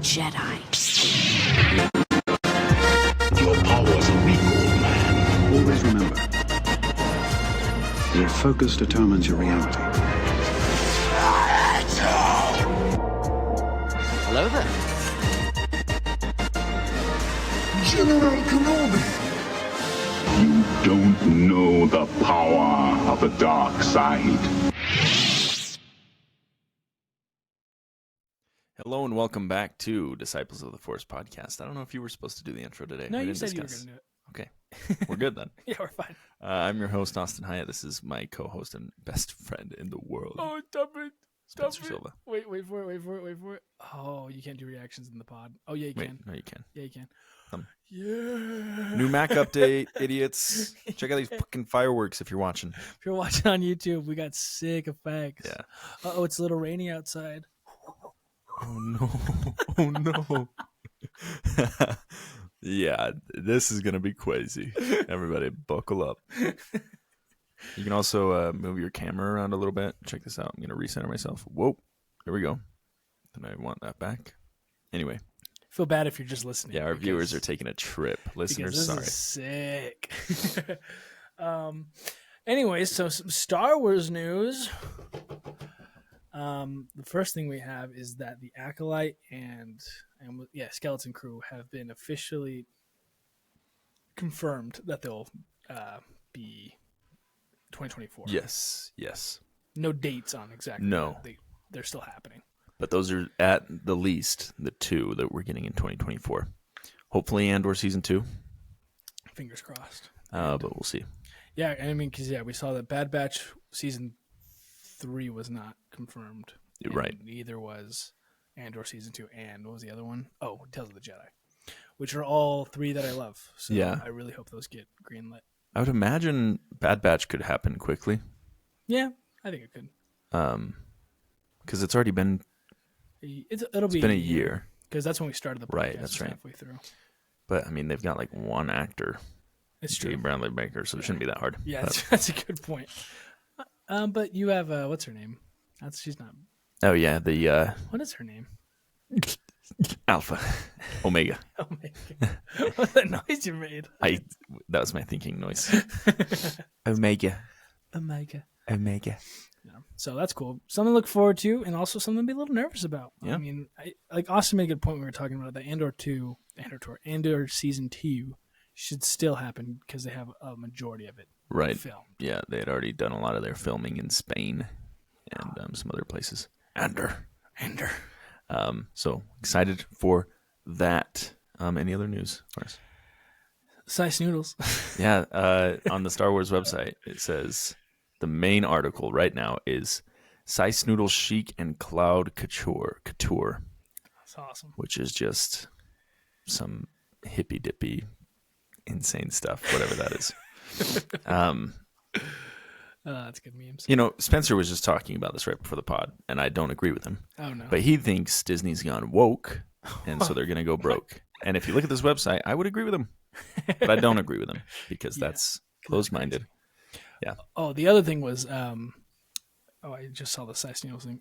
Jedi. Your powers are weak, old man. Always remember, your focus determines your reality. Hello there. General Kenobi! You don't know the power of the dark side. Hello and welcome back to Disciples of the Force podcast. I don't know if you were supposed to do the intro today. No, you said you were going to do it. Okay, we're good then. Yeah, we're fine. I'm your host, Austin Hyatt. This is my co-host and best friend in the world, Oh, stop it. Stop Spencer it. Silva. Wait for it. Oh, you can't do reactions in the pod. Oh, yeah, you Wait, can. no, you can. Yeah, you can. Um, Yeah. New Mac update, idiots. Check out these fucking fireworks if you're watching. If you're watching on YouTube, we got sick effects. Yeah. Uh-oh, it's a little rainy outside. Oh no! Oh no! Yeah, this is gonna be crazy. Everybody, buckle up. You can also move your camera around a little bit. Check this out. I'm gonna recenter myself. Whoa! There we go. Then I want that back. Anyway, Feel bad if you're just listening. yeah, our viewers are taking a trip. Listeners, this sorry. is sick. Anyways, so some Star Wars news. The first thing we have is that the Acolyte and Skeleton Crew have been officially confirmed that they'll be 2024. Yes. No dates on exactly. No. They're still happening. But those are at the least the two that we're getting in 2024. Hopefully, Andor season 2. Fingers crossed. But we'll see. Yeah, I mean, because we saw that Bad Batch season 3 was not confirmed. Right. Neither was Andor season 2, and what was the other one? Oh, Tales of the Jedi, which are all 3 that I love. So Yeah. I really hope those get greenlit. I would imagine Bad Batch could happen quickly. Yeah, I think it could. Because it's already been It'll be been a year. because that's when we started the podcast. Right, that's it's right. Halfway through. But I mean, they've got like one actor, It's J. true. Bradley Baker, so it shouldn't be that hard. Yeah, But- that's a good point. But you have what's her name? She's not. oh yeah, the What is her name? Alpha, Omega. Oh my god! What's that noise you made? That was my thinking noise. Omega. Omega. Yeah. Yeah. So that's cool. Something to look forward to, and also something to be a little nervous about. Yeah. I mean, like Austin made a good point when we were talking about that Andor season 2 should still happen because they have a majority of it Right. filmed. Yeah, they had already done a lot of their filming in Spain and some other places. Andor. So excited for that. Any other news for us? Size noodles. Yeah, on the Star Wars website, it says the main article right now is Sice Noodle Chic and Cloud Couture, That's awesome. which is just some hippy-dippy, insane stuff, whatever that is. That's good memes. You know, Spencer was just talking about this right before the pod, and I don't agree with him. Oh no. But he thinks Disney's gone woke, and so they're going to go broke. And if you look at this website, I would agree with him. But I don't agree with him because that's closed-minded. Yeah. Oh, the other thing was, I just saw the Size noodles thing.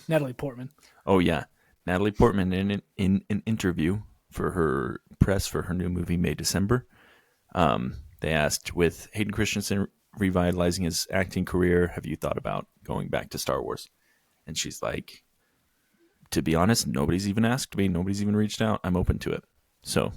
Natalie Portman. Oh, yeah. Natalie Portman in an interview for her press for her new movie, May December. They asked, with Hayden Christensen revitalizing his acting career, have you thought about going back to Star Wars? And she's like, to be honest, nobody's even asked me. Nobody's even reached out. I'm open to it. So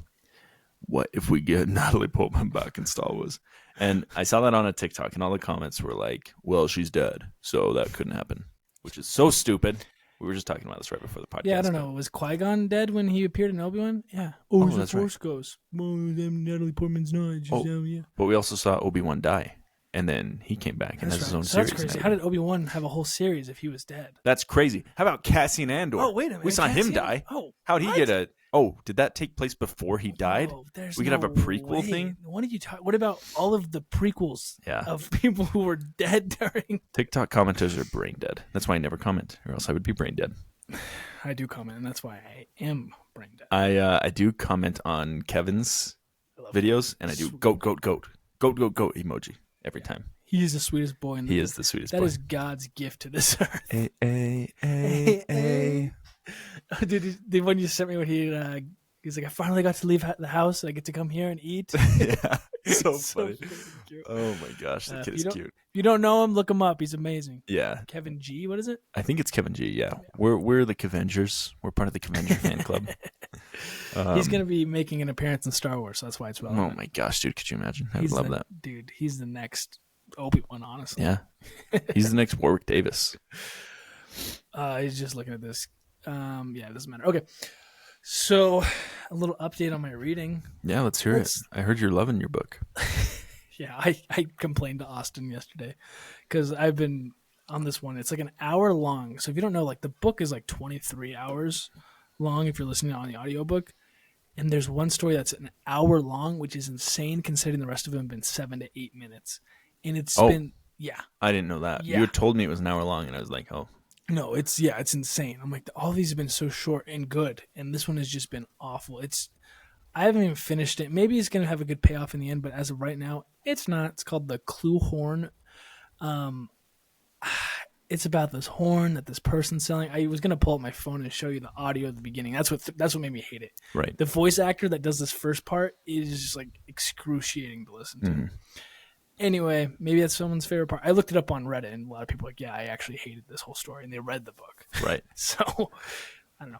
what if we get Natalie Portman back in Star Wars? And I saw that on a TikTok, and all the comments were like, well, she's dead, so that couldn't happen, which is so stupid. We were just talking about this right before the podcast. Yeah, I don't know. Was Qui-Gon dead when he appeared in Obi-Wan? Yeah. Oh, he's a that's right. Force Ghost. Well, then Natalie Portman's not. Yeah. But we also saw Obi-Wan die, and then he came back and has his own So series. that's crazy. now. How did Obi-Wan have a whole series if he was dead? That's crazy. How about Cassian Andor? Oh, wait a minute. We saw him Cassian? die. Oh, How'd he what? get a... Oh, did that take place before he died? Oh, there's We could have a no prequel way. thing? What did you talk? What about all of the prequels Yeah. of people who were dead during? TikTok commenters are brain dead. That's why I never comment, or else I would be brain dead. I do comment, and that's why I am brain dead. I do comment on Kevin's videos, and I do goat emoji every time. He is the sweetest boy in the He world. is the sweetest That boy. is God's gift to this earth. Hey. The one you sent me when he's like, I finally got to leave the house. I get to come here and eat. Yeah, so funny. freaking cute. Oh my gosh, the kid is cute. If you don't know him, look him up. He's amazing. Yeah, Kevin G. What is it? I think it's Kevin G. Yeah, we're the Cavengers. We're part of the Cavenger fan club. He's gonna be making an appearance in Star Wars, so that's why it's relevant. Oh my gosh, dude, could you imagine? I would love that. Dude, he's the next Obi-Wan, honestly. Yeah, he's the next Warwick Davis. He's just looking at this. Yeah, it doesn't matter. Okay, so a little update on my reading. Yeah, let's hear it. I heard you're loving your book. Yeah, I complained to Austin yesterday because I've been on this one. It's like an hour long. So if you don't know, like the book is like 23 hours long if you're listening on the audiobook. And there's one story that's an hour long, which is insane considering the rest of them have been 7 to 8 minutes. And it's been, yeah. I didn't know that. Yeah. You had told me it was an hour long, and I was like, oh. No, it's insane. I'm like, all these have been so short and good. And this one has just been awful. I haven't even finished it. Maybe it's going to have a good payoff in the end, but as of right now, it's not. It's called The Clue Horn. It's about this horn that this person's selling. I was going to pull up my phone and show you the audio at the beginning. That's what made me hate it. Right. The voice actor that does this first part is just like excruciating to listen to. Mm-hmm. Anyway, maybe that's someone's favorite part. I looked it up on Reddit, and a lot of people were like, yeah, I actually hated this whole story, and they read the book. Right. So, I don't know.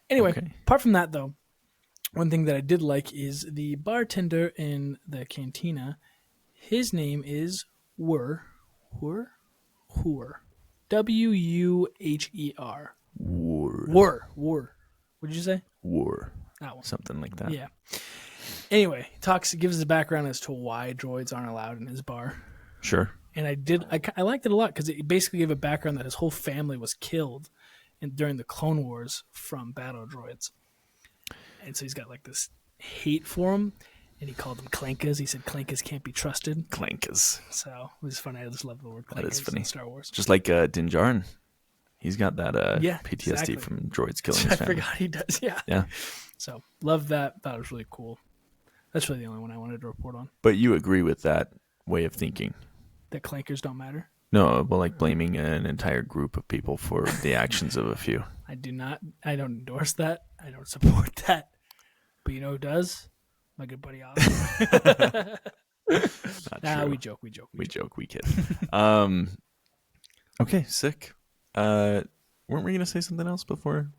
Anyway, apart from that, though, one thing that I did like is the bartender in the cantina. His name is Wuher. Wuher. W-U-H-E-R. Wuher. What did you say? War. That one. Something like that. Yeah. Anyway, gives us a background as to why droids aren't allowed in his bar. Sure. And I liked it a lot because it basically gave a background that his whole family was killed during the Clone Wars from battle droids. And so he's got like this hate for him, and he called them clankas. He said clankas can't be trusted. Clankas. So it was funny. I just love the word clankas That is funny. in Star Wars. Just like Din Djarin. He's got that PTSD exactly. from droids killing his family. I forgot he does, yeah. Yeah. So love that. Thought it was really cool. That's really the only one I wanted to report on. But you agree with that way of thinking? That clankers don't matter? No, well, like blaming an entire group of people for the actions of a few. I do not. I don't endorse that. I don't support that. But you know who does? My good buddy Austin. We joke. We kid. Okay, sick. Weren't we going to say something else before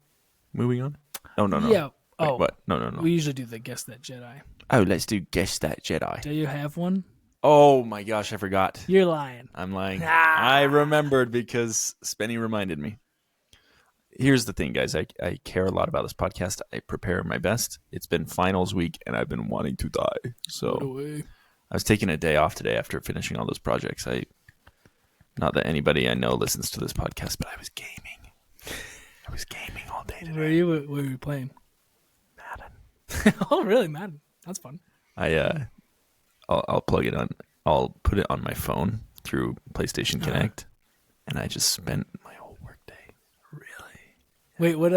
moving on? Oh, no. Yeah. Wait, what? No. We usually do the Guess That Jedi. Oh, let's do Guess That Jedi. Do you have one? Oh, my gosh, I forgot. You're lying. I'm lying. I remembered because Spenny reminded me. Here's the thing, guys. I care a lot about this podcast. I prepare my best. It's been finals week, and I've been wanting to die. So I was taking a day off today after finishing all those projects. Not that anybody I know listens to this podcast, but I was gaming. I was gaming all day today. Where were you playing? Madden. Oh, really? Madden. That's fun. I'll plug it on. I'll put it on my phone through PlayStation Connect, and I just spent my whole work day. Wait, what?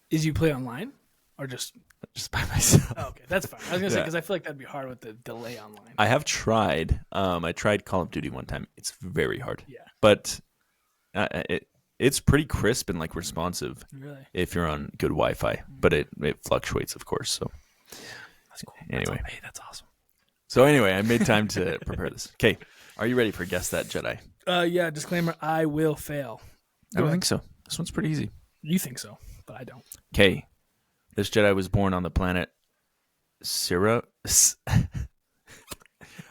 Is you play online or just by myself? Oh, okay, that's fine. I was gonna say because I feel like that'd be hard with the delay online. I have tried. I tried Call of Duty one time. It's very hard. Yeah, but it's pretty crisp and like responsive. Really? If you're on good Wi-Fi, but it fluctuates, of course. So that's cool. Anyway, that's awesome. So anyway, I made time to prepare this. Okay, are you ready for Guess That Jedi? Yeah. Disclaimer: I will fail. I don't think so. This one's pretty easy. You think so, but I don't. Okay, this Jedi was born on the planet Syra.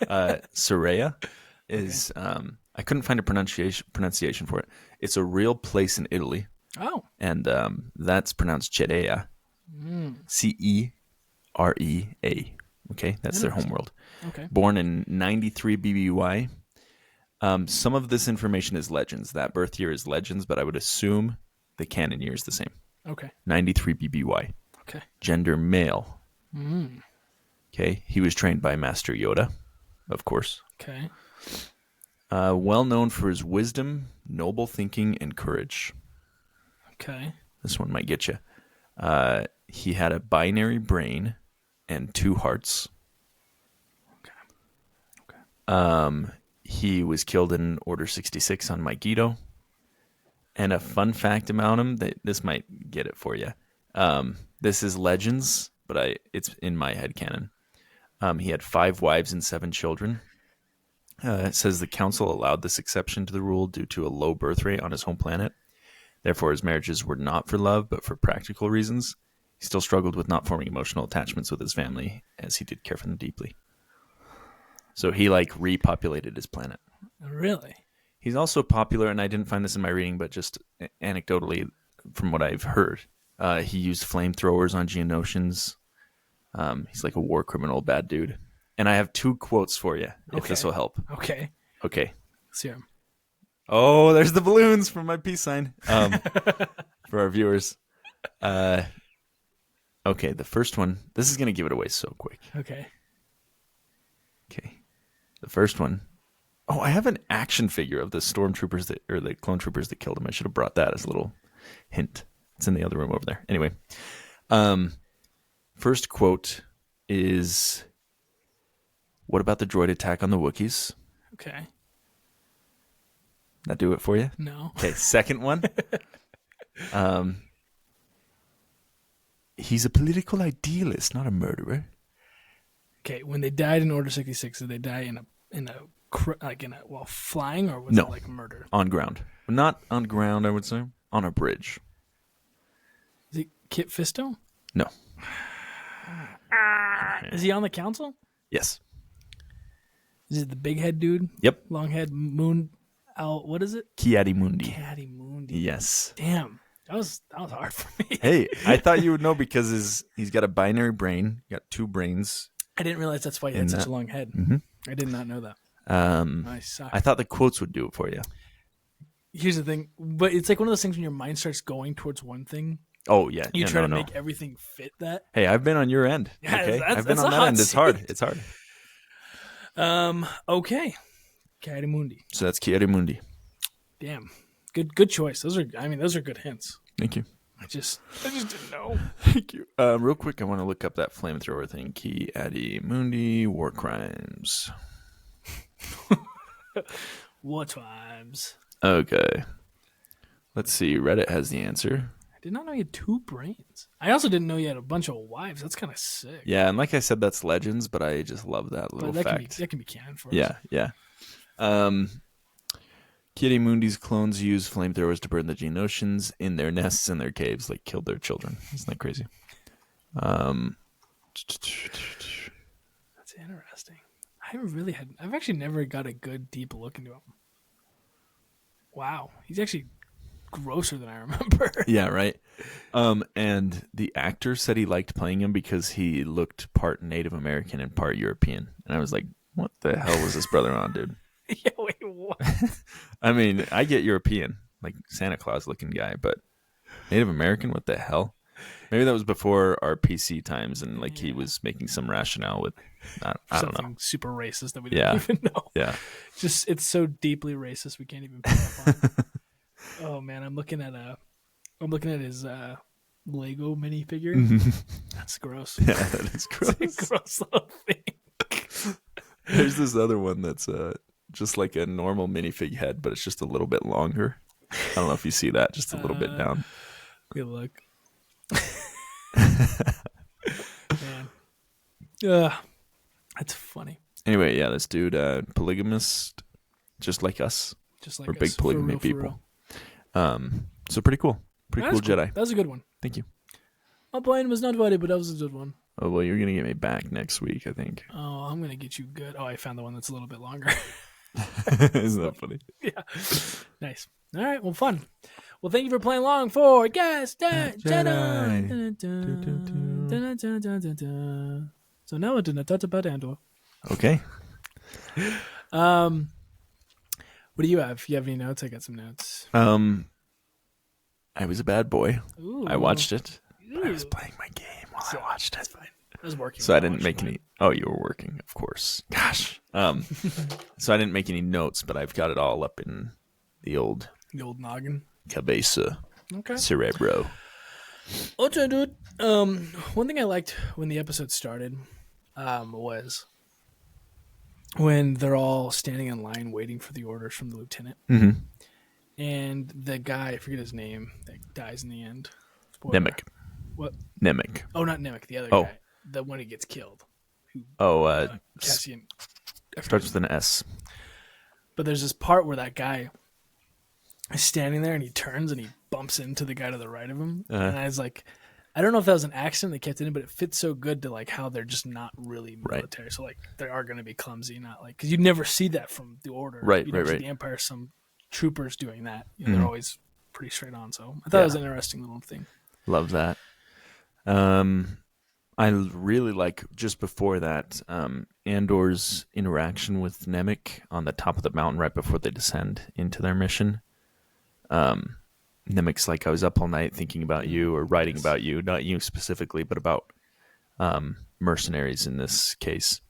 Soraya is. I couldn't find a pronunciation for it. It's a real place in Italy. Oh. And that's pronounced Jedea. Cerea. Okay, that's their homeworld. Okay. Born in 93 BBY. Some of this information is legends. That birth year is legends, but I would assume the canon year is the same. Okay. 93 BBY. Okay. Gender male. Okay. He was trained by Master Yoda, of course. Okay. Well known for his wisdom, noble thinking, and courage. Okay. This one might get you. He had a binary brain and 2 hearts. Okay. He was killed in Order 66 on Megiddo. And a fun fact about him, that this might get it for you. This is legends, but it's in my head canon. He had 5 wives and 7 children. It says the council allowed this exception to the rule due to a low birth rate on his home planet. Therefore, his marriages were not for love, but for practical reasons. He still struggled with not forming emotional attachments with his family, as he did care for them deeply. So he repopulated his planet. Really? He's also popular, and I didn't find this in my reading, but just anecdotally from what I've heard, he used flamethrowers on Geonosians. He's like a war criminal, bad dude. And I have 2 quotes for you, if this will help. Okay. Let's hear 'em. Oh, there's the balloons from my peace sign for our viewers. Okay, the first one. This is going to give it away so quick. Okay. The first one. Oh, I have an action figure of the stormtroopers or the clone troopers that killed him. I should have brought that as a little hint. It's in the other room over there. Anyway, first quote is, "What about the droid attack on the Wookiees?" Okay. That do it for you? No. Okay, second one. He's a political idealist, not a murderer. Okay. When they died in Order 66, did they die while flying, or was No. it like murder? On ground. Not on ground, I would say. On a bridge. Is it Kit Fisto? No. Is he on the council? Yes. Is it the big head dude? Yep. Long head moon. What is it? Ki-Adi-Mundi. Ki-Adi-Mundi. Yes. Damn. That was hard for me. Hey, I thought you would know because he's got a binary brain. He got 2 brains. I didn't realize that's why he had such a long head. Mhm. I did not know that. I suck. I thought the quotes would do it for you. Here's the thing, but it's like one of those things when your mind starts going towards one thing, Oh, yeah. you Yeah, try to no. make everything fit that. Hey, I've been on your end. Yeah, Okay? that's- I've been that's on a that hot end. It's seat. hard. It's hard. Okay. Ki-Adi-Mundi. So that's Ki-Adi-Mundi. Damn. Good choice. Those are good hints. Thank you. I just didn't know. Thank you. Real quick, I want to look up that flamethrower thing. Ki-Adi-Mundi, war crimes. War times. Okay. Let's see. Reddit has the answer. I did not know you had 2 brains. I also didn't know you had a bunch of wives. That's kind of sick. Yeah, and like I said, that's legends, but I just love that little But fact. that can be canon for us. Yeah. Ki-Adi-Mundi's clones use flamethrowers to burn the Geonosians in their nests and their caves, killed their children. Isn't that crazy? That's interesting. I've actually never got a good deep look into him. Wow. He's actually grosser than I remember. Yeah, right. And the actor said he liked playing him because he looked part Native American and part European. And I was like, what the hell was this brother on, dude? Yeah, wait, what? I mean, I get European, like Santa Claus looking guy, but Native American, what the hell? Maybe that was before our PC times, and he was making some rationale with, I don't know. Something super racist that we didn't even know. Yeah. Just, it's so deeply racist we can't even pick up on. Oh man, I'm looking at his Lego minifigure. That's gross. Yeah, that is gross. It's a gross little thing. There's this other one that's just like a normal minifig head, but it's just a little bit longer. I don't know if you see that, just a little bit down. Good luck. Man. That's funny. Anyway, yeah, this dude, polygamist, just like us. Just like We're us, big for polygamy real, for people. real. So pretty cool. Pretty cool That's Jedi. That was a good one. Thank you. My point was not funny, but that was a good one. Oh, well, you're going to get me back next week, I think. Oh, I'm going to get you good. Oh, I found the one that's a little bit longer. Isn't that funny? Yeah. Nice. All right. Well, fun. Well, thank you for playing along for Guess That Jedi. So now we're doing a touch about Andor. Okay. What do you have? You have any notes? I got some notes. I was a bad boy. Ooh. I watched it. But I was Ooh. playing my game while I watched it. That's fine. I was working. So when I didn't watched make mine. any. Oh, you were working, of course. Gosh. So I didn't make any notes, but I've got it all up in the old The old noggin. cabeza, Okay. cerebro. Okay, dude. One thing I liked when the episode started was when they're all standing in line waiting for the orders from the lieutenant. Mm-hmm. and the guy, I forget his name, that dies in the end. Spoiler. Nemec. What? Nemec. Oh, not Nemec, the other Oh. guy. The one who gets killed. Cassian. Starts with an S. But there's this part where that guy is standing there and he turns and he bumps into the guy to the right of him. And I was like, I don't know if that was an accident they kept it in, but it fits so good to like how they're just not really military. Right. So like they are going to be clumsy, not like because you never see that from the Order. Right, you never see the Empire. Some troopers doing that. You know, they're always pretty straight on. So I thought it was an interesting little thing. Love that. I really like just before that Andor's interaction with Nemec on the top of the mountain right before they descend into their mission. Nemec's like, I was up all night thinking about you or writing about you, not you specifically, but about mercenaries in this case.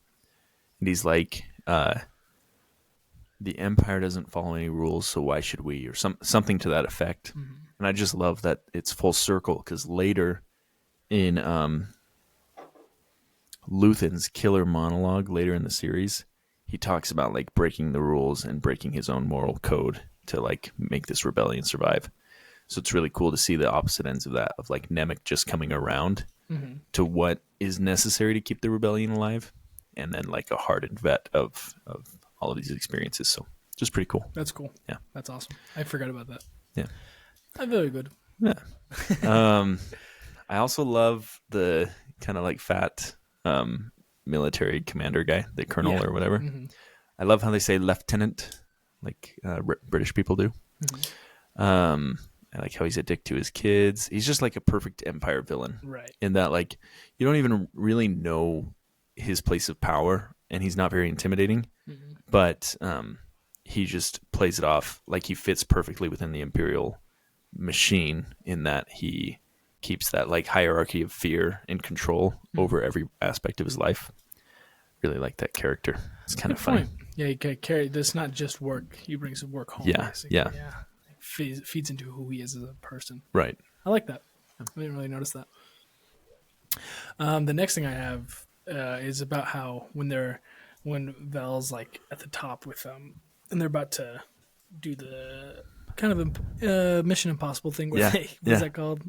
And he's like, the Empire doesn't follow any rules, so why should we? Or something to that effect. Mm-hmm. And I just love that it's full circle because later in Luthen's killer monologue later in the series, he talks about like breaking the rules and breaking his own moral code to like make this rebellion survive. So it's really cool to see the opposite ends of that, of like Nemec just coming around to what is necessary to keep the rebellion alive, and then like a hardened vet of all of these experiences. So just pretty cool. That's cool. Yeah. That's awesome. I forgot about that. Yeah. Very good. Yeah. I also love the kind of like fat military commander guy, the colonel or whatever. Mm-hmm. I love how they say lieutenant, like British people do. Mm-hmm. I like how he's a dick to his kids. He's just like a perfect Empire villain. Right. In that, like, you don't even really know his place of power, and he's not very intimidating. Mm-hmm. But he just plays it off like he fits perfectly within the Imperial machine in that he keeps that like hierarchy of fear and control over every aspect of his life. Really like that character. It's kind of funny. Yeah, he can carry. It's not just work. He brings the work home. Yeah, basically. yeah. Feeds into who he is as a person. Right. I like that. I didn't really notice that. The next thing I have is about how when Vel's like at the top with them, and they're about to do the kind of Mission Impossible thing. Where what's that called?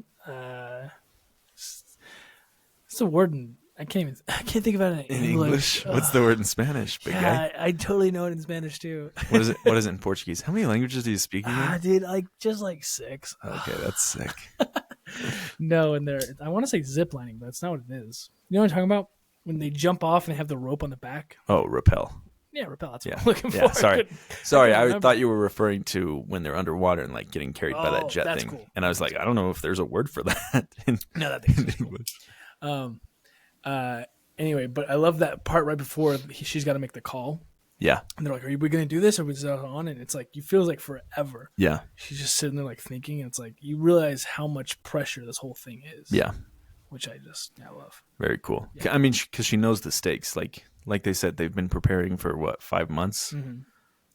It's a word I can't think about it in English. What's the word in Spanish, big guy? I totally know it in Spanish too. What is it? What is it in Portuguese? How many languages do you speak again? Dude, just like 6. Okay, that's sick. No, and I want to say ziplining, but that's not what it is. You know what I'm talking about? When they jump off and they have the rope on the back. Oh, rappel. Yeah, rappel. That's what I'm looking for. Sorry. I thought you were referring to when they're underwater and like getting carried by that jet thing. Cool. And I was like, I don't know if there's a word for that. No, that thing's cool. Anyway, but I love that part right before she's got to make the call. Yeah. And they're like, are we going to do this? Or is it on? And it's like, you feel like forever. Yeah. She's just sitting there like thinking. And it's like, you realize how much pressure this whole thing is. Yeah. Which I love. Very cool. Yeah. I mean, because she knows the stakes. Like they said, they've been preparing for 5 months? Mm-hmm.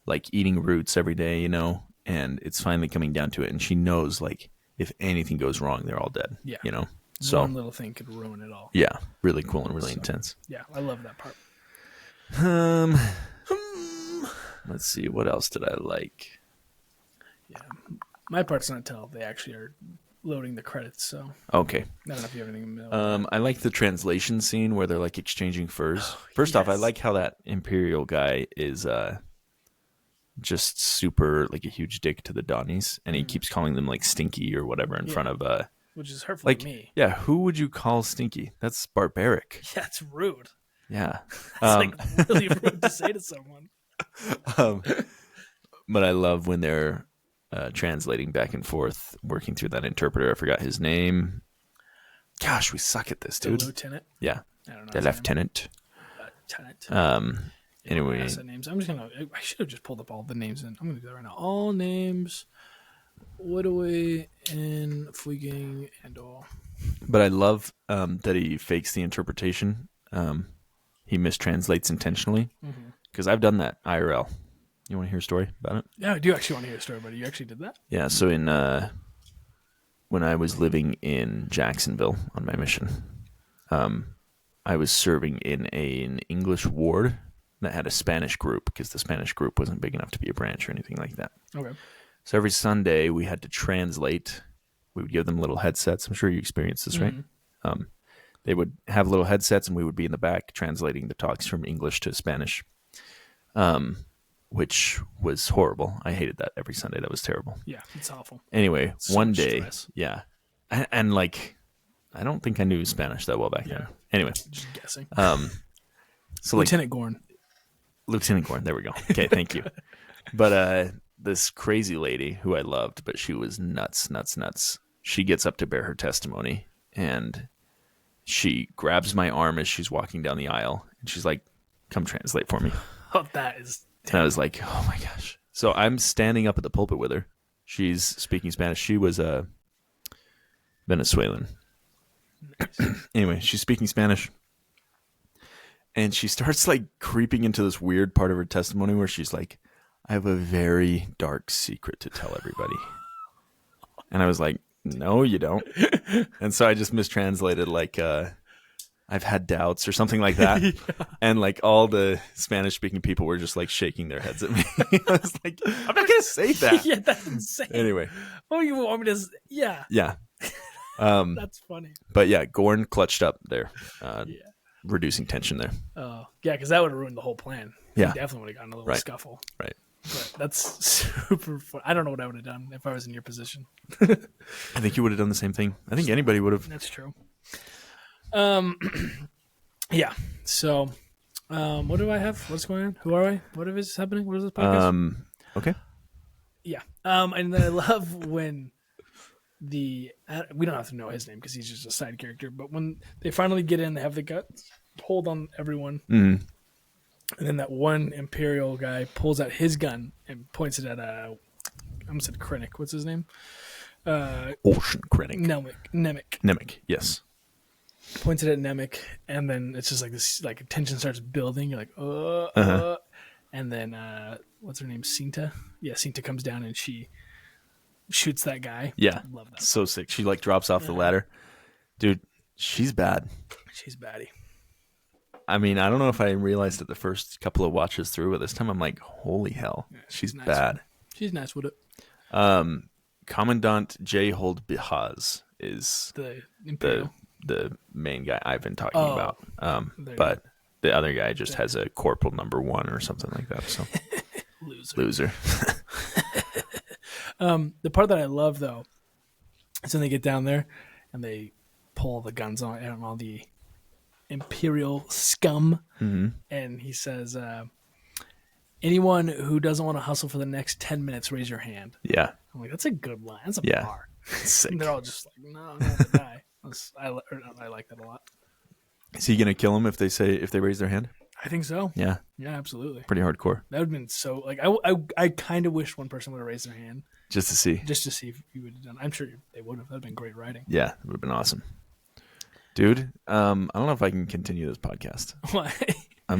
Like eating roots every day, you know? And it's finally coming down to it. And she knows, like, if anything goes wrong, they're all dead. Yeah. You know? So one little thing could ruin it all. Yeah. Really cool and really intense. Yeah. I love that part. Let's see. What else did I like? Yeah. My part's not until they actually are loading the credits, so. Okay. I don't know if you have anything in the middle. I like the translation scene where they're like exchanging furs. First off, I like how that Imperial guy is just super like a huge dick to the Donnies, and he keeps calling them like stinky or whatever in front of which is hurtful to me. Yeah, who would you call stinky? That's barbaric. Yeah, it's rude. Yeah. It's like really rude to say to someone. But I love when they're translating back and forth, working through that interpreter. I forgot his name. Gosh, we suck at this, dude. The lieutenant? Yeah. I don't know. The lieutenant. Anyway. Names. I should have just pulled up all the names in. I'm going to do that right now. All names. Woodaway and Fuiging and all. But I love that he fakes the interpretation. He mistranslates intentionally. Because I've done that IRL. You want to hear a story about it? Yeah, I do actually want to hear a story about it. You actually did that? Yeah, so when I was living in Jacksonville on my mission, I was serving in an English ward that had a Spanish group because the Spanish group wasn't big enough to be a branch or anything like that. Okay. So every Sunday we had to translate. We would give them little headsets. I'm sure you experienced this, right? They would have little headsets, and we would be in the back translating the talks from English to Spanish, which was horrible. I hated that every Sunday. That was terrible. Yeah, it's awful. Anyway, So one much day, stress. yeah, and like, I don't think I knew Spanish that well back then. Anyway, Just guessing. so like Lieutenant Gorn. Lieutenant Gorn. There we go. Okay, thank you. But this crazy lady who I loved, but she was nuts. She gets up to bear her testimony, and she grabs my arm as she's walking down the aisle, and she's like, "Come translate for me." Oh, that is. And I was like, "Oh my gosh!" So I'm standing up at the pulpit with her. She's speaking Spanish. She was a Venezuelan. Anyway, she's speaking Spanish, and she starts like creeping into this weird part of her testimony where she's like, "I have a very dark secret to tell everybody," and I was like, "No, you don't." And so I just mistranslated like I've had doubts or something like that. And like all the Spanish speaking people were just like shaking their heads at me. I was like, I'm not gonna say that. Yeah, that's insane. Anyway. Oh, you want me to? Yeah. Yeah. That's funny. But yeah, Gorn clutched up there, reducing tension there. Oh, yeah, because that would have ruined the whole plan. Yeah. You definitely would have gotten a little Right. scuffle. Right. But that's super fun. I don't know what I would have done if I was in your position. I think you would have done the same thing. I think anybody would have. That's true. Yeah. So, what do I have? What's going on? Who are I? What is happening? What is this podcast? Okay. Yeah. And I love when we don't have to know his name because he's just a side character. But when they finally get in, they have the guts, hold on everyone, and then that one Imperial guy pulls out his gun and points it at I almost said Krennic. What's his name? Ocean Krennic. Nemec. Yes. Points it at Nemec, and then it's just like this, like tension starts building. You're like, and then what's her name? Cinta. Yeah, Cinta comes down and she shoots that guy. Yeah. Love that. So sick. She like drops off the ladder. Dude, she's bad. She's baddie. I mean, I don't know if I realized it the first couple of watches through, but this time I'm like, holy hell, she's nice. bad. She's nice with it. Commandant J. Hold Bihaz is The Imperial. the main guy I've been talking about. There you But the other guy just has a corporal number 1 or something like that. So loser. The part that I love though is when they get down there and they pull the guns on all the Imperial scum, and he says, "Anyone who doesn't want to hustle for the next 10 minutes, raise your hand." Yeah. I'm like, that's a good line. That's a Yeah. bar. Sick. And they're all just like, no, not the guy. I like that a lot. Is he gonna kill him if they raise their hand? I think so. Yeah. Yeah, absolutely. Pretty hardcore. That would have been so, like, I kind of wish one person would have raised their hand Just to see. just to see if you would have done. I'm sure they would have. That would have been great writing. Yeah, it would have been awesome. Dude, I don't know if I can continue this podcast. Why? Are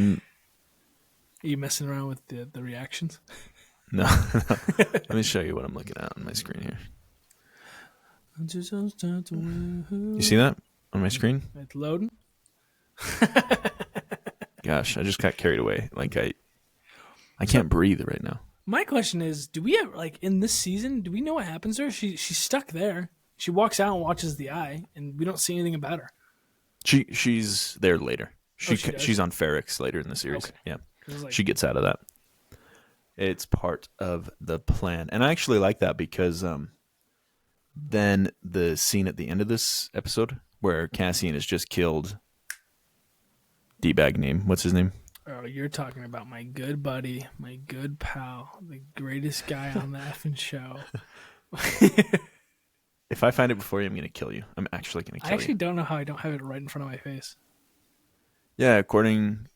Are you messing around with the reactions? No. Let me show you what I'm looking at on my screen here. You see that on my screen? It's loading. Gosh, I just got carried away. Like I can't breathe right now. My question is, do we have, like, in this season, do we know what happens to her? She's stuck there. She walks out and watches the eye, and we don't see anything about her. She's there later. She does? She's on Ferrix later in the series. Okay. Yeah. 'Cause, like, She gets out of that. It's part of the plan. And I actually like that because then the scene at the end of this episode where Cassian has just killed D-bag name. What's his name? oh, you're talking about my good buddy, my good pal, the greatest guy on the effing show. If I find it before you, I'm going to kill you. I'm actually going to kill I actually you. don't know how I don't have it right in front of my face. Yeah, according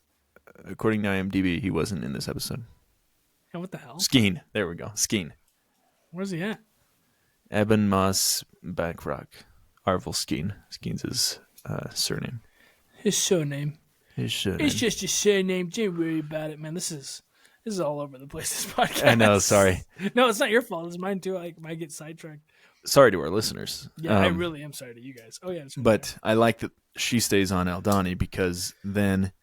to IMDb, he wasn't in this episode. Yeah, what the hell? Skeen. There we go. Skeen. Where's he at? Eben Moss Backrock. Arvel Skeen. Skeen's his surname. His surname. His surname. It's just a surname. Don't worry about it, man. This is all over the place, this podcast. I know, sorry. No, it's not your fault. It's mine too. I might get sidetracked. Sorry to our listeners. Yeah, I really am sorry to you guys. Oh, yeah. But I like that she stays on Aldani because then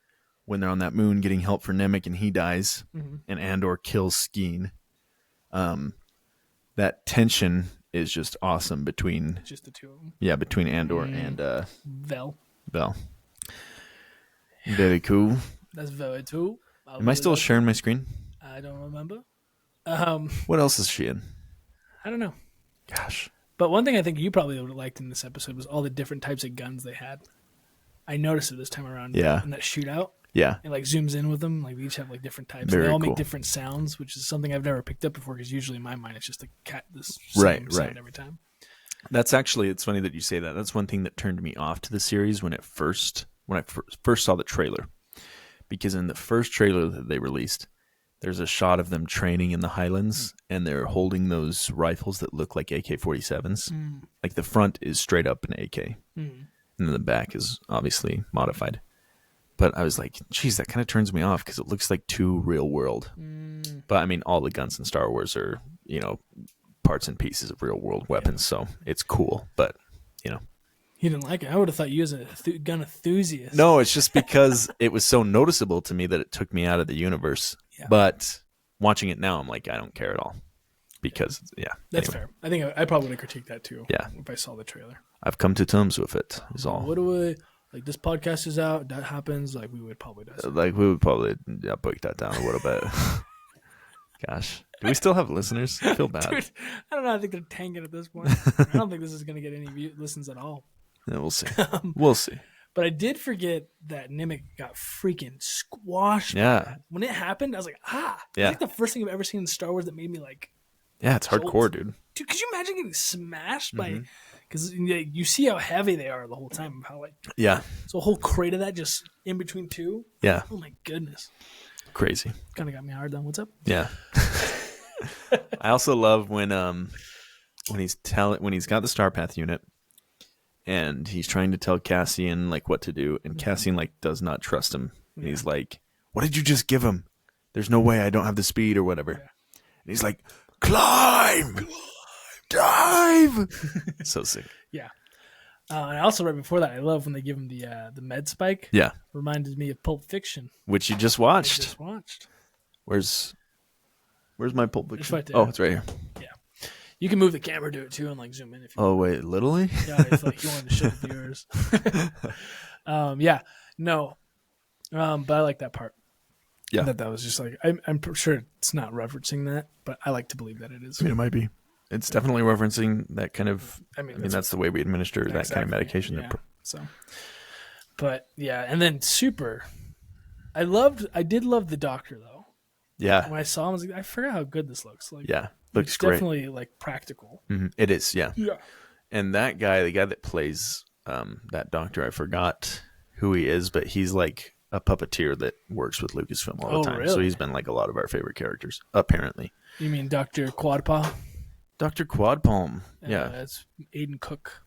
when they're on that moon getting help for Nemec and he dies and Andor kills Skeen, that tension is just awesome between Just the two of them. yeah, between Andor and Vel. Vel. Very cool. That's very cool. Am I still sharing my screen? I don't remember. What else is she in? I don't know. Gosh. But one thing I think you probably would have liked in this episode was all the different types of guns they had. I noticed it this time around. Yeah. In that shootout. Yeah. It like zooms in with them. Like we each have like different types. Very They all cool. make different sounds, which is something I've never picked up before because usually in my mind it's just a cat this Right, same sound right. every time. That's actually, it's funny that you say that. That's one thing that turned me off to the series when I first saw the trailer. Because in the first trailer that they released, there's a shot of them training in the Highlands, and they're holding those rifles that look like AK-47s. Like the front is straight up an AK, and then the back is obviously modified. But I was like, geez, that kind of turns me off because it looks like too real world. But I mean, all the guns in Star Wars are, parts and pieces of real world weapons, so it's cool. But, You didn't like it. I would have thought you as a gun enthusiast. No, it's just because it was so noticeable to me that it took me out of the universe. Yeah. But watching it now, I'm like, I don't care at all. Because, That's anyway. fair. I think I probably would have critiqued that too. Yeah. If I saw the trailer. I've come to terms with it, is all. What do we like? This podcast is out. That happens. Like we would probably do. Something. Like, we would probably break that down a little bit. Gosh. Do we still have listeners? I feel bad. Dude, I don't know. I think they're tanking at this point. I don't think this is going to get any listens at all. Yeah, we'll see. We'll see. But I did forget that Nimic got freaking squashed. Yeah. When it happened, I was like, Yeah. It's like the first thing I've ever seen in Star Wars that made me like, Yeah, it's hardcore, dude. dude, could you imagine getting smashed by, because you see how heavy they are the whole time. How like, Yeah. so a whole crate of that just in between two. Yeah. Oh my goodness. Crazy. Kind of got me hard done. What's up? Yeah. I also love when he's got the Star Path unit and he's trying to tell Cassian like what to do, and Cassian like does not trust him. And he's like, "What did you just give him? There's no way I don't have the speed or whatever." Yeah. And he's like, "Climb, dive." So sick. Yeah. And also right before that, I love when they give him the med spike. Yeah. Reminded me of Pulp Fiction. Which you just I watched. just watched. Where's my Pulp Fiction? It's right there. Oh, it's right here. Yeah. You can move the camera to it too and like zoom in if you Oh wait, literally? Yeah, if like you wanted to show the viewers. Yeah. No. But I like that part. Yeah. That was just like I'm sure it's not referencing that, but I like to believe that it is. I mean, it might be. It's definitely referencing that kind of. I mean, that's the way we administer that kind of medication. Yeah. So, but yeah, and then Super. I did love the Doctor though. Yeah. When I saw him, I was like, I forgot how good this looks. Like, Yeah. Looks it's great. definitely like practical. Mm-hmm. It is. Yeah. Yeah. And that guy, the guy that plays that Doctor, I forgot who he is, but he's like a puppeteer that works with Lucasfilm all the time. Really? So he's been like a lot of our favorite characters, apparently. You mean Dr. Quadpaw? Dr. Quadpalm. Yeah. That's Aiden Cook.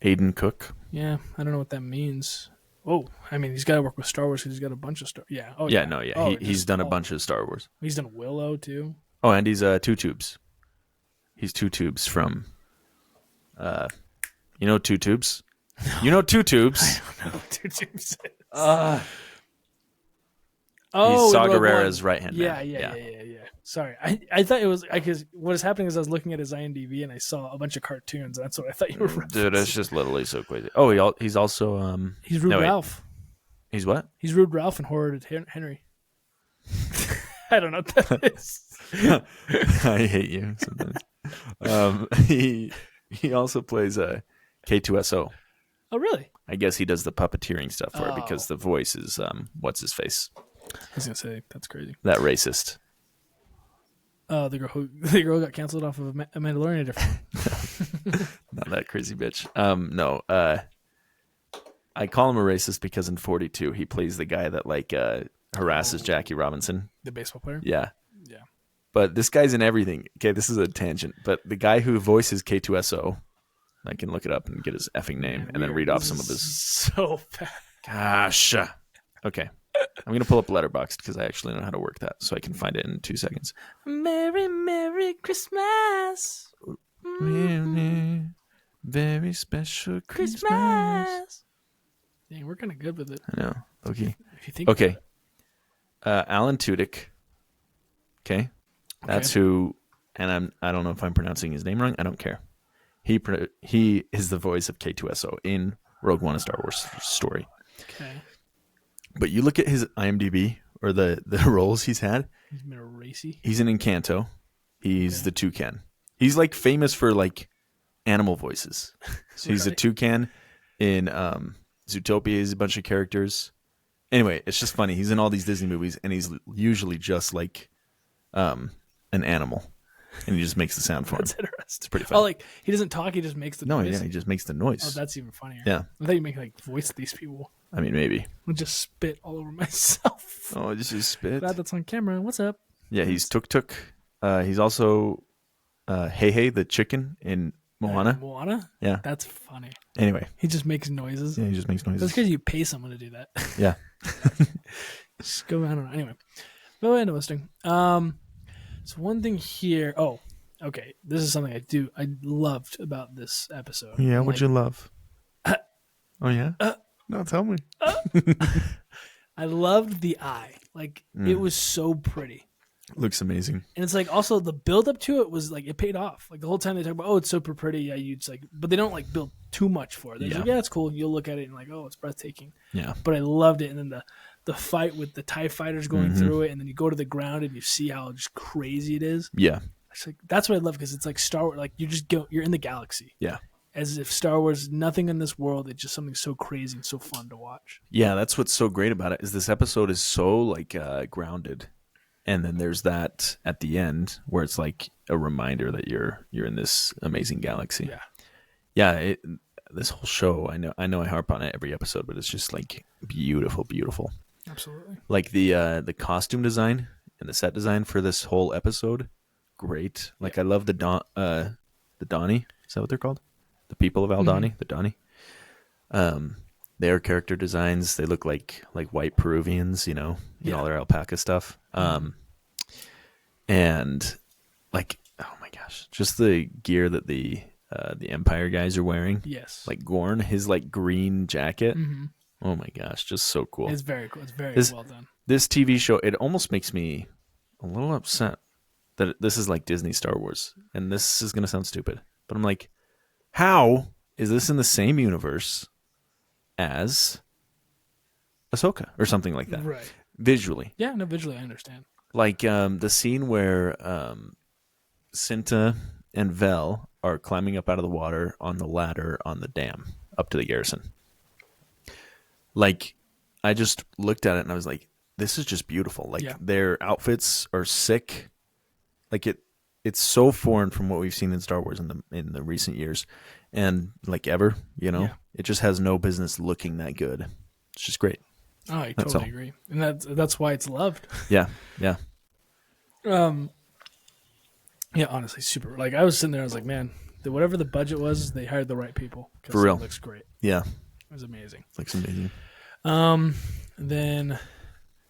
Aiden Cook. Yeah, I don't know what that means. Oh, I mean, he's got to work with Star Wars because he's got a bunch of Star. Yeah. Oh, Yeah, no, yeah. Oh, He's done a bunch of Star Wars. He's done Willow too. Oh, and he's Two Tubes. He's Two Tubes from, Two Tubes? You know Two Tubes? I don't know. Two Tubes. Oh, Oh, he's Saw in Rogue Gerrera's One. right-hand Yeah, man. yeah. Sorry, I thought it was because what is happening is I was looking at his IMDb and I saw a bunch of cartoons. And that's what I thought you were. Dude, it's just literally so crazy. Oh, he's also He's Rude Ralph. He's what? He's Rude Ralph and Horror Henry. I don't know what that is. I hate you sometimes. He also plays K2SO. Oh, really? I guess he does the puppeteering stuff for it because the voice is what's his face? I was gonna say that's crazy. That racist. The girl got canceled off of a Mandalorian. Different. Not that crazy bitch. No. I call him a racist because in 42 he plays the guy that like harasses Jackie Robinson. The baseball player. Yeah. Yeah. But this guy's in everything. Okay, this is a tangent. But the guy who voices K2SO, I can look it up and get his effing name and then read off some of his. So bad. Gosh. Okay. I'm going to pull up Letterboxd because I actually know how to work that, so I can find it in 2 seconds. Merry Christmas. Very special Christmas. Dang, we're kind of good with it. I know. Okay. If you think Okay. Alan Tudyk. Okay. That's who and I don't know if I'm pronouncing his name wrong. I don't care. He is the voice of K2SO in Rogue One: A Star Wars Story. Okay. But you look at his IMDb or the roles he's had. He's been a racy. He's in Encanto. He's the toucan. He's like famous for like animal voices. So he's a toucan in Zootopia. He's a bunch of characters. Anyway, it's just funny. He's in all these Disney movies, and he's usually just like an animal, and he just makes the sound for him. That's interesting. It's pretty funny. Oh, like he doesn't talk; he just makes the noise. No, yeah, he just makes the noise. Oh, that's even funnier. Yeah. I thought you make like voice these people. I mean, maybe. I'll just spit all over myself. Oh, just his spit. Glad that's on camera. What's up? Yeah, he's Tuk Tuk. He's also Hey Hey the chicken in Moana. Moana? Yeah. That's funny. Anyway. He just makes noises. Yeah, he just makes noises. That's because you pay someone to do that. Yeah. Just go, I don't know. Anyway. But interesting. So one thing here. Oh, okay. This is something I loved about this episode. Yeah, And, what'd you love? Oh, yeah? No, tell me. I loved the eye. Like, it was so pretty. Looks amazing. And it's like also the build up to it was like it paid off. Like the whole time they talk about, oh, it's super pretty. Yeah, it's like, but they don't like build too much for it. They're like, yeah, it's cool. You'll look at it and like, oh, it's breathtaking. Yeah. But I loved it. And then the fight with the TIE fighters going through it, and then you go to the ground and you see how just crazy it is. Yeah. It's like that's what I love because it's like Star Wars. Like you're in the galaxy. Yeah. As if Star Wars, nothing in this world. It's just something so crazy and so fun to watch. Yeah, that's what's so great about it is this episode is so like grounded. And then there's that at the end where it's like a reminder that you're in this amazing galaxy. Yeah. Yeah, this whole show, I know I harp on it every episode, but it's just like beautiful, beautiful. Absolutely. Like the costume design and the set design for this whole episode, great. Like I love the Donnie. Is that what they're called? The people of Aldani, the Donnie. Their character designs, they look like white Peruvians, you know, all their alpaca stuff. And like, oh my gosh, just the gear that the Empire guys are wearing. Yes. Like Gorn, his like green jacket. Oh my gosh, just so cool. It's very cool. It's very well done. This TV show, it almost makes me a little upset that this is like Disney Star Wars. And this is going to sound stupid, but I'm like, how is this in the same universe as Ahsoka or something like that? Right. Visually. Yeah, no, visually I understand. Like the scene where Cinta and Vel are climbing up out of the water on the ladder on the dam up to the garrison. Like, I just looked at it and I was like, this is just beautiful. Like, their outfits are sick. Like, it's so foreign from what we've seen in Star Wars in the recent years. And, like, ever, you know? Yeah. It just has no business looking that good. It's just great. Oh, I totally agree. And that's why it's loved. Yeah, yeah. Yeah, honestly, super. Like, I was sitting there, I was like, man, whatever the budget was, they hired the right people. For real. It looks great. Yeah. It was amazing. Looks amazing. Then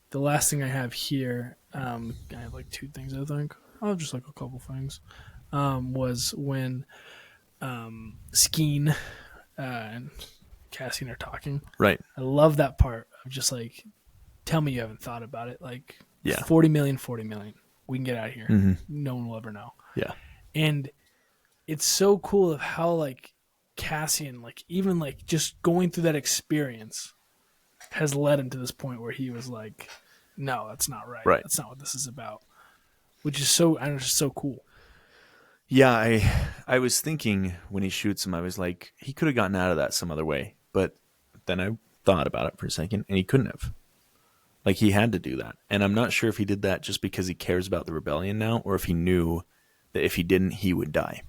the last thing I have here, I have like two things, I think. Oh, just like a couple things. Was when Skeen and Cassian are talking. Right. I love that part of just like, tell me you haven't thought about it. Like, 40 million. We can get out of here. Mm-hmm. No one will ever know. Yeah. And it's so cool of how like Cassian, like even like just going through that experience has led him to this point where he was like, no, that's not right. Right. That's not what this is about. Which is so, I don't know, just so cool. Yeah, I was thinking when he shoots him, I was like, he could have gotten out of that some other way. But then I thought about it for a second, and he couldn't have. Like, he had to do that. And I'm not sure if he did that just because he cares about the rebellion now, or if he knew that if he didn't, he would die.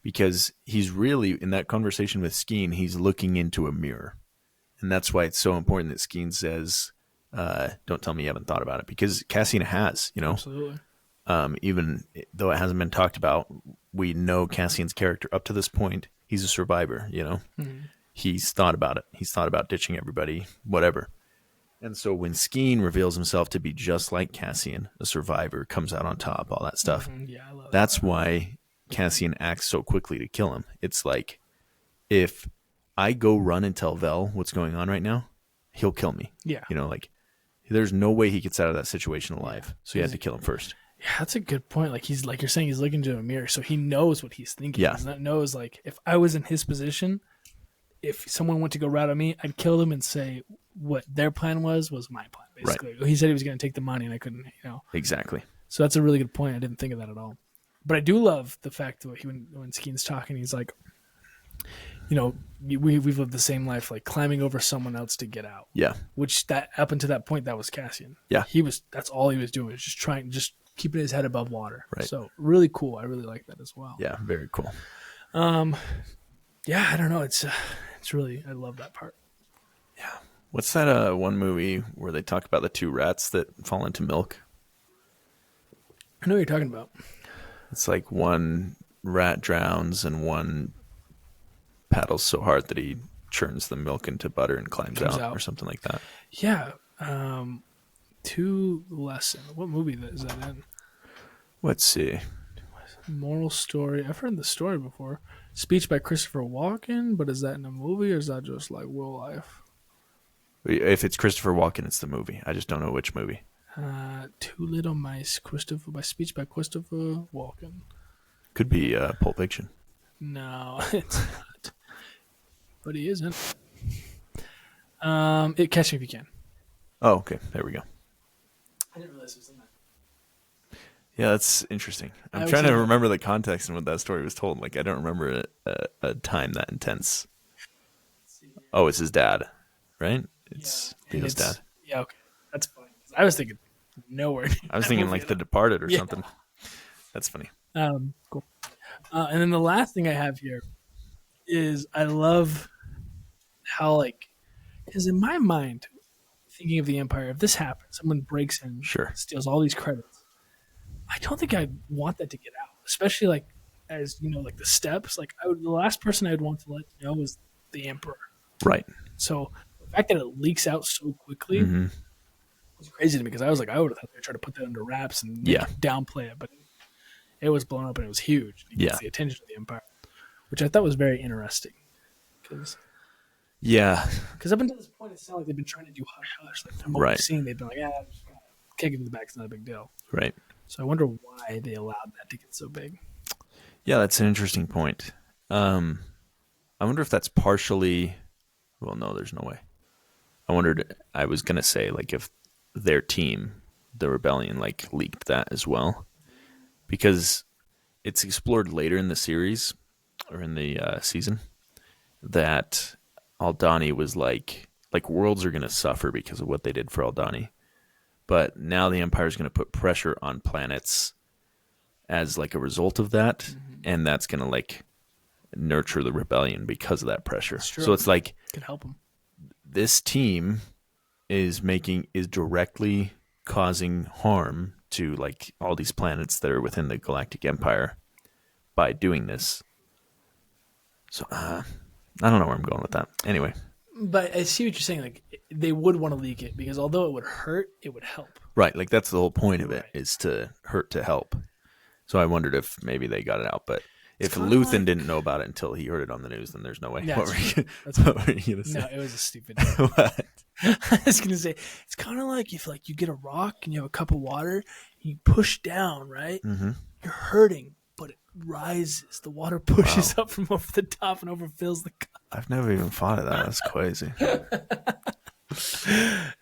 Because he's really, in that conversation with Skeen, he's looking into a mirror. And that's why it's so important that Skeen says, don't tell me you haven't thought about it. Because Cassian has, you know. Absolutely. Even though it hasn't been talked about, we know Cassian's character up to this point. He's a survivor, you know. Mm-hmm. He's thought about it. He's thought about ditching everybody, whatever. And so when Skeen reveals himself to be just like Cassian, a survivor, comes out on top, all that stuff. Mm-hmm. Yeah, I love that's why Cassian acts so quickly to kill him. It's like, if I go run and tell Vel what's going on right now, he'll kill me. Yeah. You know, like, there's no way he gets out of that situation alive. So you have to kill him first. Yeah, that's a good point. Like he's like you're saying, he's looking into a mirror, so he knows what he's thinking. Yeah. He knows like if I was in his position, if someone went to go rat on me, I'd kill them and say what their plan was my plan. Basically, he said he was going to take the money, and I couldn't. Exactly. So that's a really good point. I didn't think of that at all. But I do love the fact that when Skeen's talking, he's like, we've lived the same life, like climbing over someone else to get out. Yeah. Which that up until that point, that was Cassian. Yeah. That's all he was doing, was just keeping his head above water. Right. So really cool. I really like that as well. Yeah. Very cool. Yeah, I don't know. It's really, I love that part. Yeah. What's that one movie where they talk about the two rats that fall into milk? I know what you're talking about. It's like one rat drowns and one paddles so hard that he churns the milk into butter and climbs out or something like that. Yeah. Two Lesson. What movie is that in? Let's see. Moral story. I've heard the story before. Speech by Christopher Walken, but is that in a movie or is that just like real life? If it's Christopher Walken, it's the movie. I just don't know which movie. Two Little Mice, by speech by Christopher Walken. Could be Pulp Fiction. No, it's not. But he isn't. Catch Me If You Can. Oh, okay. There we go. I didn't realize it was in that. Yeah, that's interesting. I'm trying to remember the context and what that story was told. Like, I don't remember a time that intense. Oh, it's his dad, right? It's Dino's dad. Yeah, okay. That's fine. I was thinking nowhere. I was thinking like The Departed or something. That's funny. Cool. And then the last thing I have here is I love how, because in my mind, thinking of the Empire, if this happens, someone breaks in, steals all these credits, I don't think I want that to get out, especially as the steps. The last person I'd want to let know was the Emperor. Right. So the fact that it leaks out so quickly was crazy to me, because I was like, I would have thought they'd try to put that under wraps and downplay it, but it was blown up and it was huge. It gets the attention of the Empire, which I thought was very interesting. Because up until this point, it sounded like they've been trying to do hush-hush. From what we've seen, they've been like, just kick it in the back. It's not a big deal. Right. So I wonder why they allowed that to get so big. Yeah, that's an interesting point. I wonder if that's partially... Well, no, there's no way. I was going to say, if their team, the Rebellion, leaked that as well. Because it's explored later in the series, or in the season, that Aldhani was like worlds are going to suffer because of what they did for Aldhani. But now the Empire is going to put pressure on planets as a result of that, and that's going to nurture the rebellion because of that pressure. So it's could help them. This team is directly causing harm to all these planets that are within the Galactic Empire by doing this. So I don't know where I'm going with that. Anyway. But I see what you're saying. They would want to leak it because although it would hurt, it would help. Right. That's the whole point of it, is to hurt to help. So I wondered if maybe they got it out. But if Luthen didn't know about it until he heard it on the news, then there's no way. Yeah, what were you going to say? No, it was a stupid joke. What? I was going to say, it's kind of like if you get a rock and you have a cup of water, you push down, right? Mm-hmm. You're hurting, but it rises. The water pushes up from over the top and overfills the cup. I've never even thought of that. That's crazy.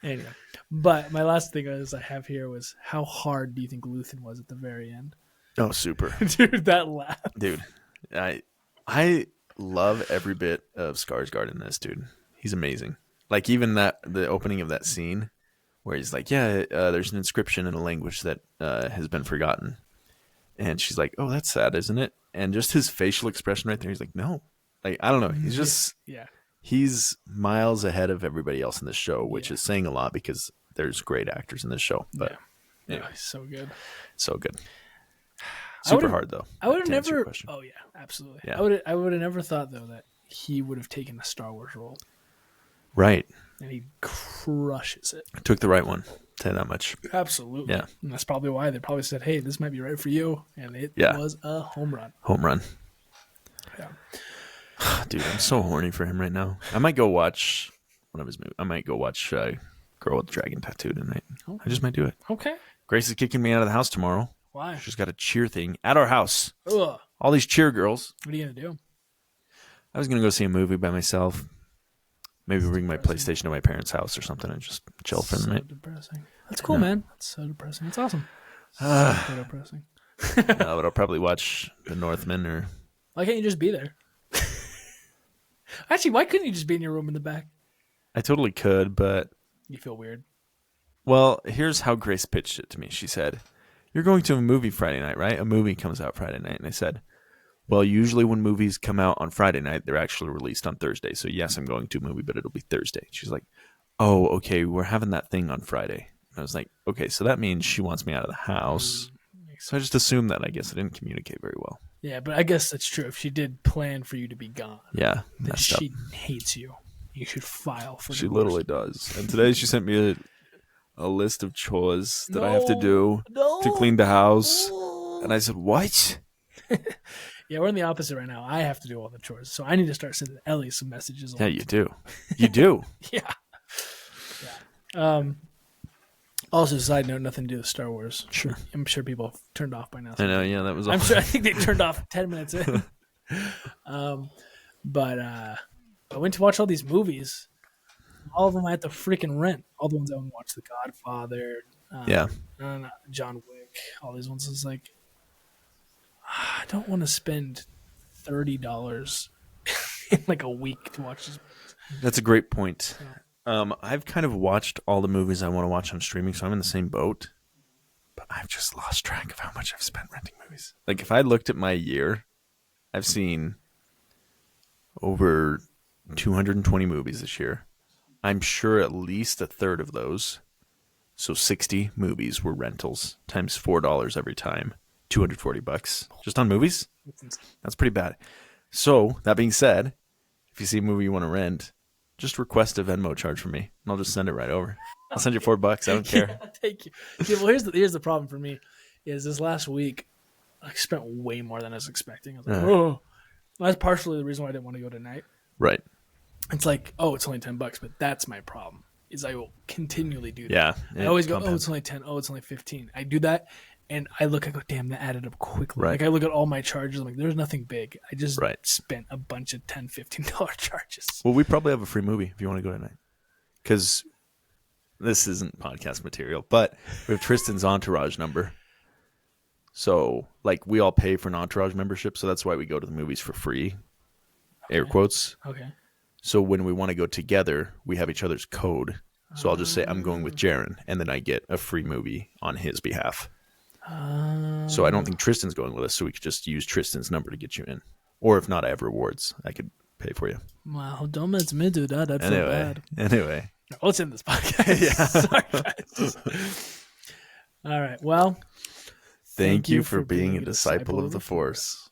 Anyway, but my last thing I have here was, how hard do you think Luthen was at the very end? Oh, super. Dude, that laugh. Dude, I love every bit of Skarsgård in this, dude. He's amazing. Even the opening of that scene where he's like, there's an inscription in a language that has been forgotten. And she's like, oh, that's sad, isn't it? And just his facial expression right there, he's like, no. I don't know. He's just, he's miles ahead of everybody else in this show, which is saying a lot because there's great actors in this show. But anyway, so good. So good. Super hard, though. I would have never. Oh, yeah, absolutely. Yeah. I would have never thought, though, that he would have taken a Star Wars role. Right. And he crushes it. Took the right one. Tell you that much. Absolutely. Yeah. And that's probably why they probably said, hey, this might be right for you. And it was a home run. Home run. Yeah. Dude, I'm so horny for him right now. I might go watch one of his movies. I might go watch Girl with the Dragon Tattoo tonight. I just might do it. Okay. Grace is kicking me out of the house tomorrow. Why? She's got a cheer thing at our house. Ugh. All these cheer girls. What are you gonna do? I was going to go see a movie by myself. Maybe bring my PlayStation to my parents' house or something and just chill for the night. Depressing. That's cool, man. That's so depressing. That's awesome. So depressing. But I'll probably watch The Northman or... Why can't you just be there? Actually, why couldn't you just be in your room in the back? I totally could, but... You feel weird. Well, here's how Grace pitched it to me. She said, "You're going to a movie Friday night, right? A movie comes out Friday night." And I said, "Well, usually when movies come out on Friday night, they're actually released on Thursday. So yes, I'm going to a movie, but it'll be Thursday." She's like, "Oh, okay, we're having that thing on Friday." And I was like, okay, so that means she wants me out of the house. So I just assumed that. I guess I didn't communicate very well. Yeah, but I guess that's true. If she did plan for you to be gone, Yeah, then messed up. she hates you. You should file for She divorce. literally does. And today she sent me a list of chores that I have to do to clean the house. And I said, "What?" Yeah, we're in the opposite right now. I have to do all the chores, so I need to start sending Ellie some messages. Yeah, you do. You do. Yeah. Also, side note, nothing to do with Star Wars. Sure. I'm sure people have turned off by now. I know. Yeah, that was. I'm sure. I think they turned off 10 minutes in. But I went to watch all these movies. All of them I had to freaking rent. All the ones I want to watch: The Godfather, Yeah. John Wick. All these ones. It's like I don't want to spend $30 in like a week to watch this. That's a great point. I've kind of watched all the movies I want to watch on streaming, so I'm in the same boat. But I've just lost track of how much I've spent renting movies. Like, if I looked at my year, I've seen over 220 movies this year. I'm sure at least a third of those, so 60 movies, were rentals, times $4 every time, $240 just on movies. That's pretty bad. So, that being said, if you see a movie you want to rent, just request a Venmo charge from me, and I'll just send it right over. I'll send you $4. I don't care. Yeah, thank you. Yeah, well, here's the problem for me is this last week I spent way more than I was expecting. I was like, oh, well, that's partially the reason why I didn't want to go tonight. Right. It's like, oh, it's only $10, but that's my problem. Is I will continually do that. Yeah. I always go, oh, it's only 10. Oh, it's only 15. I do that, and I go, damn, that added up quickly. Right. Like I look at all my charges, I'm like, there's nothing big. I just Right. spent a bunch of $10, $15 charges. Well, we probably have a free movie if you want to go tonight. Because this isn't podcast material, but we have Tristan's Entourage number. So, like, we all pay for an Entourage membership, so that's why we go to the movies for free. Air quotes. Okay. So when we want to go together, we have each other's code. So I'll just say I'm going with Jaron, and then I get a free movie on his behalf. So I don't think Tristan's going with us, so we could just use Tristan's number to get you in. Or if not, I have rewards. I could pay for you. Wow, don't let me do that. That's so bad. Anyway. Let's end this podcast. Yeah. Sorry, guys. All right. Well, Thank you for being a disciple of the Force.